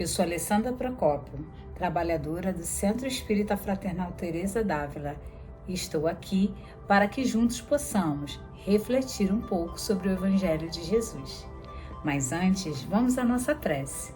Eu sou Alessandra Procópio, trabalhadora do Centro Espírita Fraternal Teresa d'Ávila, e estou aqui para que juntos possamos refletir um pouco sobre o Evangelho de Jesus. Mas antes, vamos à nossa prece.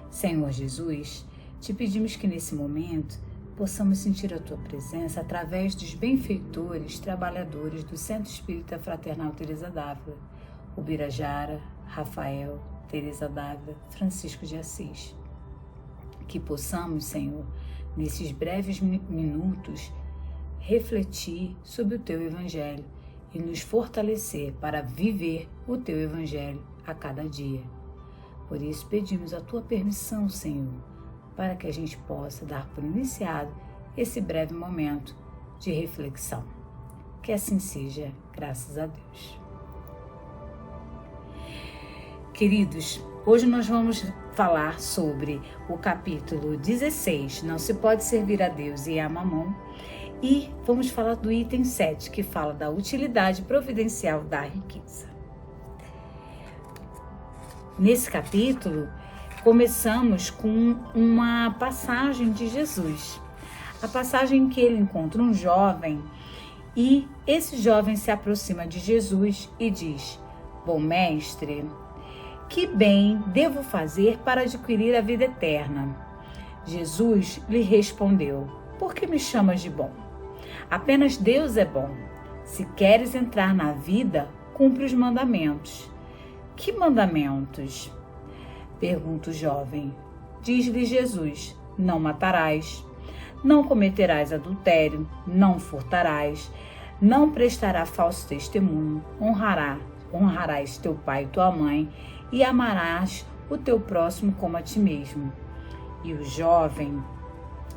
Senhor Jesus, te pedimos que nesse momento possamos sentir a Tua presença através dos benfeitores, trabalhadores do Centro Espírita Fraternal Teresa d'Ávila, Ubirajara, Rafael, Teresa d'Ávila, Francisco de Assis. Que possamos, Senhor, nesses breves minutos, refletir sobre o Teu Evangelho e nos fortalecer para viver o Teu Evangelho a cada dia. Por isso pedimos a Tua permissão, Senhor, para que a gente possa dar por iniciado esse breve momento de reflexão. Que assim seja, graças a Deus. Queridos, hoje nós vamos falar sobre o capítulo 16, Não se pode servir a Deus e a Mamon, e vamos falar do item 7, que fala da utilidade providencial da riqueza. Nesse capítulo, começamos com uma passagem de Jesus, a passagem em que ele encontra um jovem e esse jovem se aproxima de Jesus e diz: Bom mestre, que bem devo fazer para adquirir a vida eterna? Jesus lhe respondeu: Por que me chamas de bom? Apenas Deus é bom. Se queres entrar na vida, cumpre os mandamentos. Que mandamentos? Pergunta o jovem. Diz-lhe Jesus: Não matarás, não cometerás adultério, não furtarás, não prestarás falso testemunho, honrarás teu pai e tua mãe e amarás o teu próximo como a ti mesmo. E o jovem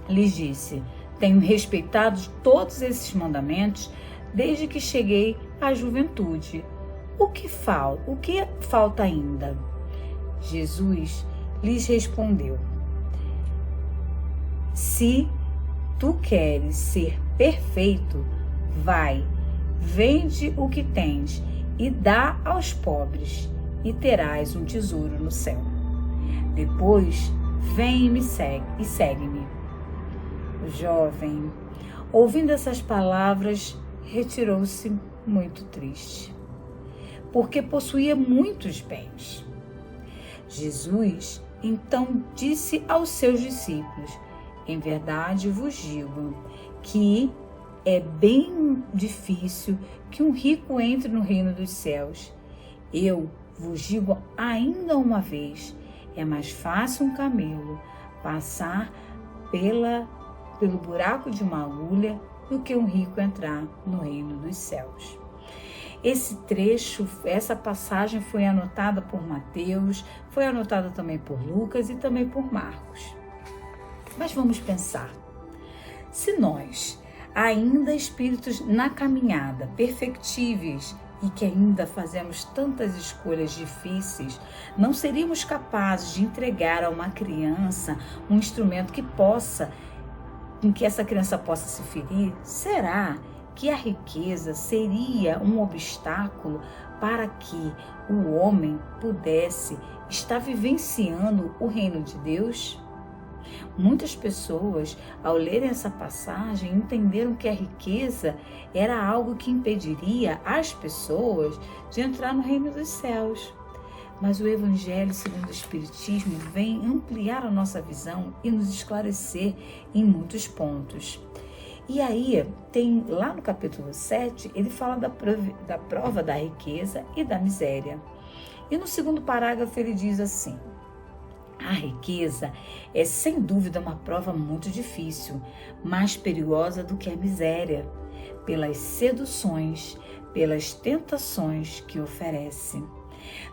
lhes disse: Tenho respeitado todos esses mandamentos desde que cheguei à juventude. O que falta ainda? Jesus lhes respondeu: Se tu queres ser perfeito, vai, vende o que tens e dá aos pobres, e terás um tesouro no céu. Depois, vem e segue-me. O jovem, ouvindo essas palavras, retirou-se muito triste, porque possuía muitos bens. Jesus então disse aos seus discípulos: Em verdade vos digo que é bem difícil que um rico entre no reino dos céus. Eu vos digo ainda uma vez, é mais fácil um camelo passar pelo buraco de uma agulha do que um rico entrar no reino dos céus. Esse trecho, essa passagem foi anotada por Mateus, foi anotada também por Lucas e também por Marcos. Mas vamos pensar, se nós, ainda espíritos na caminhada, perfectíveis e que ainda fazemos tantas escolhas difíceis, não seríamos capazes de entregar a uma criança um instrumento em que essa criança possa se ferir? Será que a riqueza seria um obstáculo para que o homem pudesse estar vivenciando o reino de Deus? Muitas pessoas, ao lerem essa passagem, entenderam que a riqueza era algo que impediria as pessoas de entrar no reino dos céus. Mas o Evangelho, segundo o Espiritismo, vem ampliar a nossa visão e nos esclarecer em muitos pontos. E aí, lá no capítulo 7, ele fala da prova da riqueza e da miséria. E no segundo parágrafo ele diz assim: a riqueza é sem dúvida uma prova muito difícil, mais perigosa do que a miséria, pelas seduções, pelas tentações que oferece,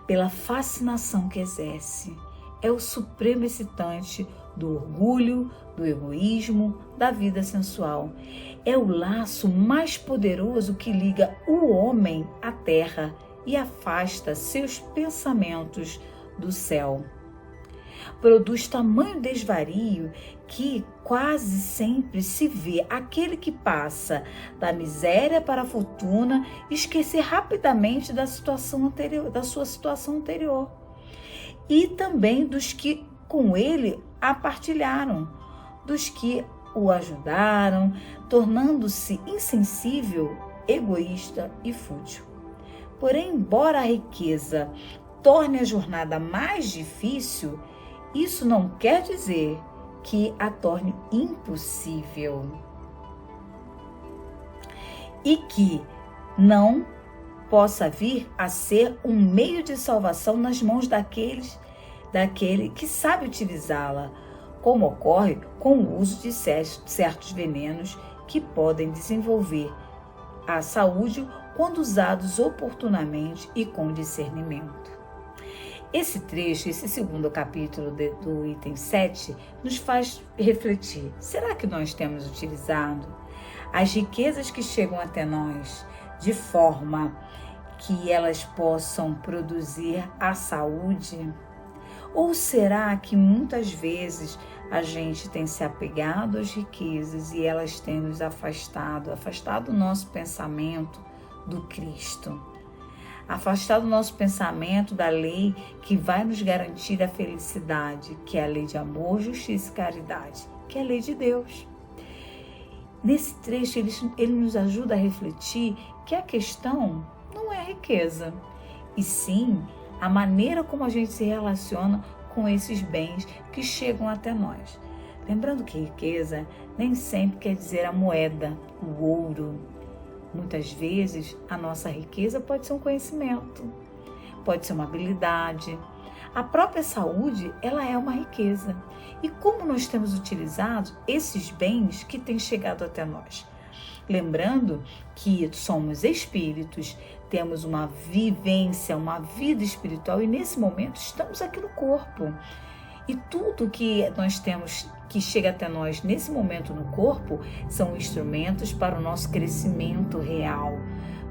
pela fascinação que exerce. É o supremo excitante do orgulho, do egoísmo, da vida sensual. É o laço mais poderoso que liga o homem à terra e afasta seus pensamentos do céu. Produz tamanho desvario que quase sempre se vê aquele que passa da miséria para a fortuna esquecer rapidamente da sua situação anterior, e também dos que com ele a partilharam, dos que o ajudaram, tornando-se insensível, egoísta e fútil. Porém, embora a riqueza torne a jornada mais difícil, isso não quer dizer que a torne impossível e que não possa vir a ser um meio de salvação nas mãos daquele que sabe utilizá-la, como ocorre com o uso de certos venenos que podem desenvolver a saúde quando usados oportunamente e com discernimento. Esse trecho, esse segundo capítulo do item 7, nos faz refletir. Será que nós temos utilizado as riquezas que chegam até nós de forma que elas possam produzir a saúde? Ou será que muitas vezes a gente tem se apegado às riquezas e elas têm nos afastado o nosso pensamento do Cristo? Afastado o nosso pensamento da lei que vai nos garantir a felicidade, que é a lei de amor, justiça e caridade, que é a lei de Deus. Nesse trecho, ele nos ajuda a refletir que a questão não é a riqueza, e sim a maneira como a gente se relaciona com esses bens que chegam até nós. Lembrando que riqueza nem sempre quer dizer a moeda, o ouro. Muitas vezes, a nossa riqueza pode ser um conhecimento, pode ser uma habilidade. A própria saúde, ela é uma riqueza. E como nós temos utilizado esses bens que têm chegado até nós? Lembrando que somos espíritos, temos uma vivência, uma vida espiritual e nesse momento estamos aqui no corpo. E tudo que nós temos que chega até nós nesse momento no corpo são instrumentos para o nosso crescimento real,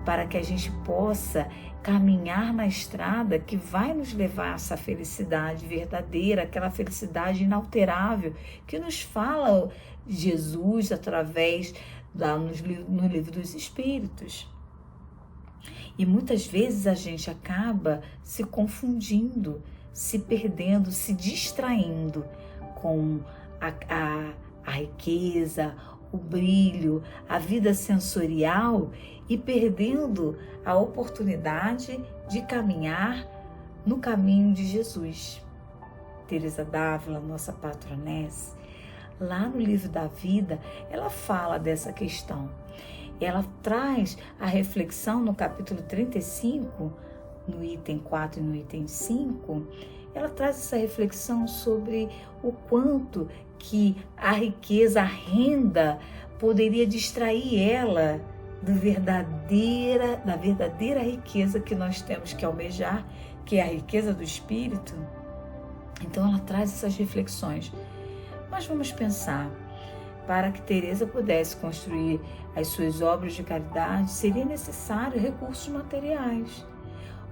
para que a gente possa caminhar na estrada que vai nos levar a essa felicidade verdadeira, aquela felicidade inalterável que nos fala Jesus através no livro dos Espíritos. E muitas vezes a gente acaba se confundindo, se perdendo, se distraindo com a riqueza, o brilho, a vida sensorial e perdendo a oportunidade de caminhar no caminho de Jesus. Teresa d'Ávila, nossa patronessa, lá no livro da vida, ela fala dessa questão. Ela traz a reflexão no capítulo 35, no item 4 e no item 5, ela traz essa reflexão sobre o quanto que a riqueza, a renda, poderia distrair ela da verdadeira riqueza que nós temos que almejar, que é a riqueza do espírito. Então ela traz essas reflexões. Mas vamos pensar, para que Teresa pudesse construir as suas obras de caridade, seria necessário recursos materiais.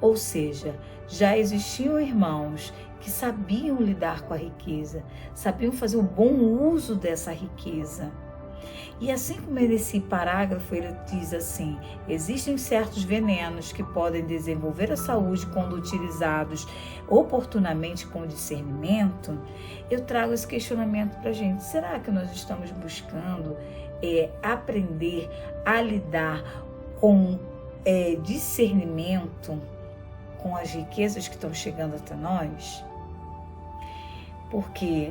Ou seja, já existiam irmãos que sabiam lidar com a riqueza, sabiam fazer o bom uso dessa riqueza. E assim como nesse parágrafo ele diz assim, existem certos venenos que podem desenvolver a saúde quando utilizados oportunamente com discernimento, eu trago esse questionamento para a gente. Será que nós estamos buscando aprender a lidar com discernimento com as riquezas que estão chegando até nós? Porque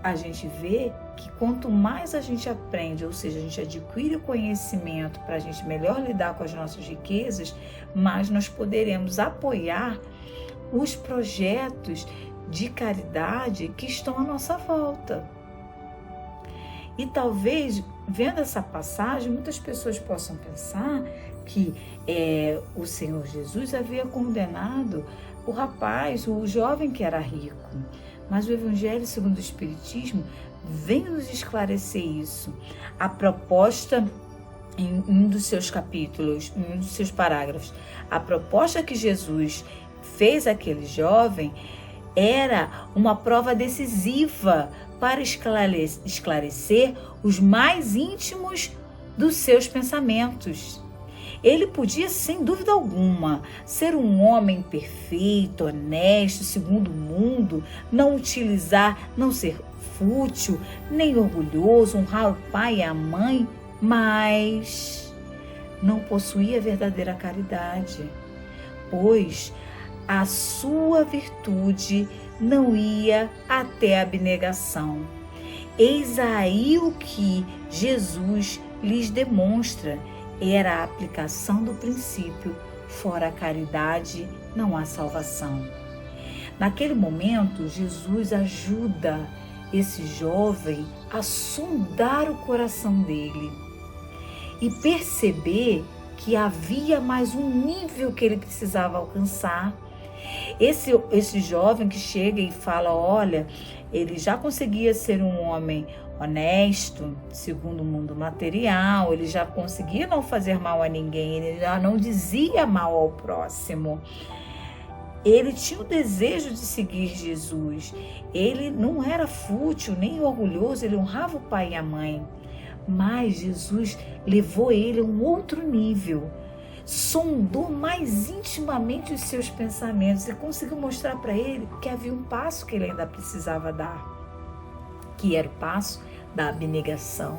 a gente vê que quanto mais a gente aprende, ou seja, a gente adquire o conhecimento para a gente melhor lidar com as nossas riquezas, mais nós poderemos apoiar os projetos de caridade que estão à nossa volta. E talvez, vendo essa passagem, muitas pessoas possam pensar que o Senhor Jesus havia condenado o rapaz, o jovem que era rico. Mas o Evangelho segundo o Espiritismo vem nos esclarecer isso. A proposta, em um dos seus capítulos, em um dos seus parágrafos, a proposta que Jesus fez àquele jovem era uma prova decisiva para esclarecer os mais íntimos dos seus pensamentos. Ele podia, sem dúvida alguma, ser um homem perfeito, honesto, segundo o mundo, não ser fútil, nem orgulhoso, honrar o pai e a mãe, mas não possuía verdadeira caridade, pois a sua virtude não ia até a abnegação. Eis aí o que Jesus lhes demonstra, era a aplicação do princípio: fora a caridade não há salvação. Naquele momento, Jesus ajuda esse jovem a sondar o coração dele e perceber que havia mais um nível que ele precisava alcançar. Esse jovem que chega e fala, olha, ele já conseguia ser um homem honesto, segundo o mundo material, ele já conseguia não fazer mal a ninguém, ele já não dizia mal ao próximo. Ele tinha o desejo de seguir Jesus. Ele não era fútil nem orgulhoso, ele honrava o pai e a mãe. Mas Jesus levou ele a um outro nível, sondou mais intimamente os seus pensamentos e conseguiu mostrar para ele que havia um passo que ele ainda precisava dar, que era o passo da abnegação,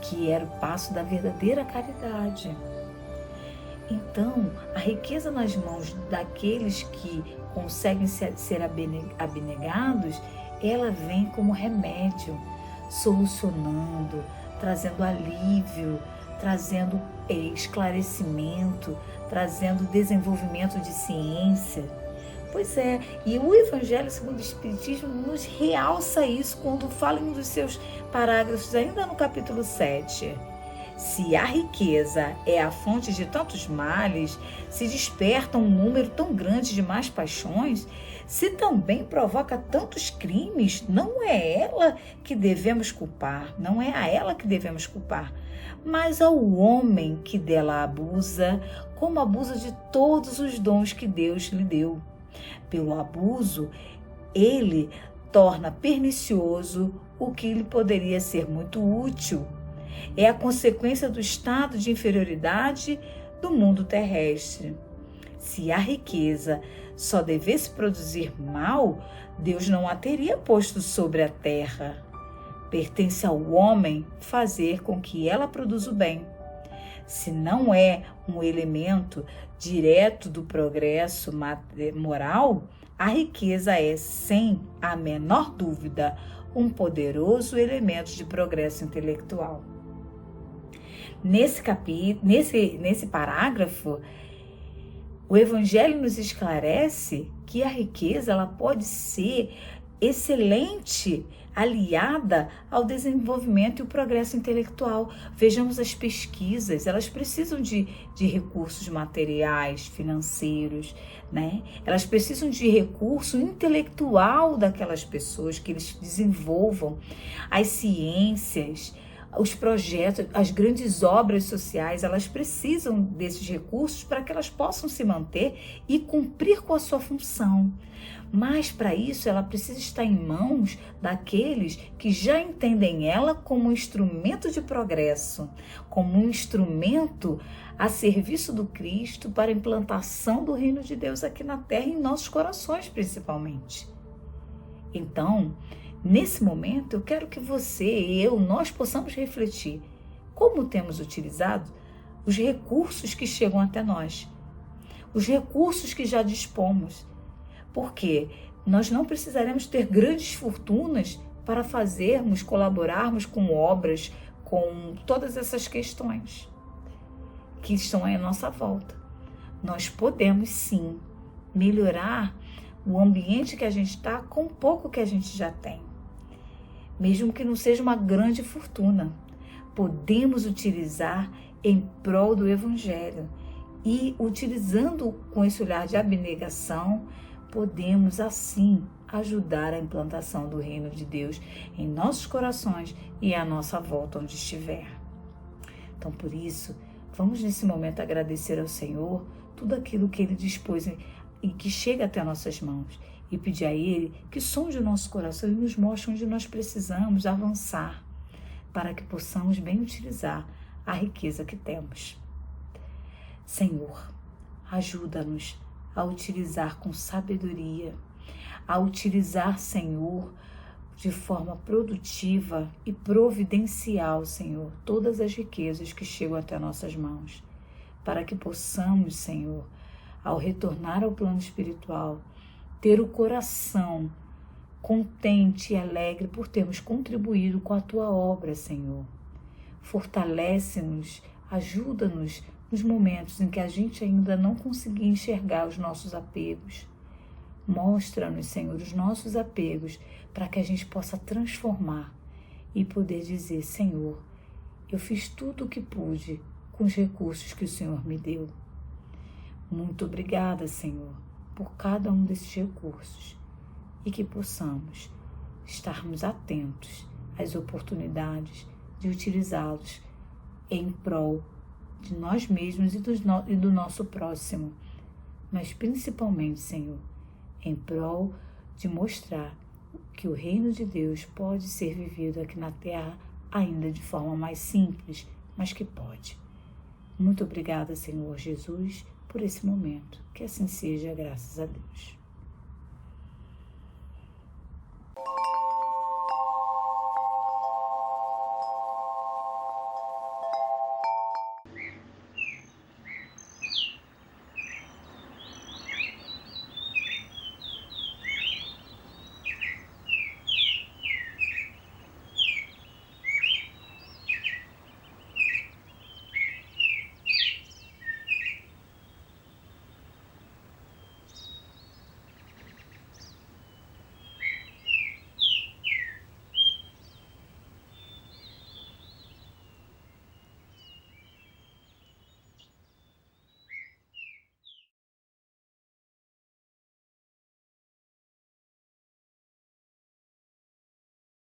que era o passo da verdadeira caridade. Então, a riqueza nas mãos daqueles que conseguem ser abnegados, ela vem como remédio, solucionando, trazendo alívio, trazendo esclarecimento, trazendo desenvolvimento de ciência. Pois é, e o Evangelho segundo o Espiritismo nos realça isso quando fala em um dos seus parágrafos, ainda no capítulo 7. Se a riqueza é a fonte de tantos males, se desperta um número tão grande de más paixões, se também provoca tantos crimes, não é ela que devemos culpar, não é a ela que devemos culpar, mas ao homem que dela abusa, como abusa de todos os dons que Deus lhe deu. Pelo abuso, ele torna pernicioso o que lhe poderia ser muito útil. É a consequência do estado de inferioridade do mundo terrestre. Se a riqueza só devesse produzir mal, Deus não a teria posto sobre a terra. Pertence ao homem fazer com que ela produza o bem. Se não é um elemento direto do progresso moral, a riqueza é, sem a menor dúvida, um poderoso elemento de progresso intelectual. Nesse parágrafo, o Evangelho nos esclarece que a riqueza ela pode ser excelente aliada ao desenvolvimento e o progresso intelectual. Vejamos as pesquisas, elas precisam de recursos materiais, financeiros, né? Elas precisam de recurso intelectual daquelas pessoas, que eles desenvolvam as ciências, os projetos, as grandes obras sociais, elas precisam desses recursos para que elas possam se manter e cumprir com a sua função. Mas para isso ela precisa estar em mãos daqueles que já entendem ela como um instrumento de progresso, como um instrumento a serviço do Cristo para a implantação do reino de Deus aqui na terra e em nossos corações principalmente. Então, nesse momento, eu quero que você e eu, nós possamos refletir como temos utilizado os recursos que chegam até nós, os recursos que já dispomos, porque nós não precisaremos ter grandes fortunas para colaborarmos com obras, com todas essas questões que estão aí à nossa volta. Nós podemos sim melhorar o ambiente que a gente está com o pouco que a gente já tem. Mesmo que não seja uma grande fortuna, podemos utilizar em prol do Evangelho. E utilizando com esse olhar de abnegação, podemos assim ajudar a implantação do reino de Deus em nossos corações e à nossa volta onde estiver. Então, por isso, vamos nesse momento agradecer ao Senhor tudo aquilo que Ele dispôs e que chega até nossas mãos, e pedir a Ele que sonde o nosso coração e nos mostre onde nós precisamos avançar para que possamos bem utilizar a riqueza que temos. Senhor, ajuda-nos a utilizar com sabedoria, a utilizar, Senhor, de forma produtiva e providencial, Senhor, todas as riquezas que chegam até nossas mãos, para que possamos, Senhor, ao retornar ao plano espiritual, ter o coração contente e alegre por termos contribuído com a Tua obra, Senhor. Fortalece-nos, ajuda-nos nos momentos em que a gente ainda não conseguia enxergar os nossos apegos. Mostra-nos, Senhor, os nossos apegos para que a gente possa transformar e poder dizer: Senhor, eu fiz tudo o que pude com os recursos que o Senhor me deu. Muito obrigada, Senhor, por cada um desses recursos e que possamos estarmos atentos às oportunidades de utilizá-los em prol de nós mesmos e do nosso próximo, mas principalmente, Senhor, em prol de mostrar que o reino de Deus pode ser vivido aqui na terra ainda de forma mais simples, mas que pode. Muito obrigada, Senhor Jesus, por esse momento. Que assim seja, graças a Deus.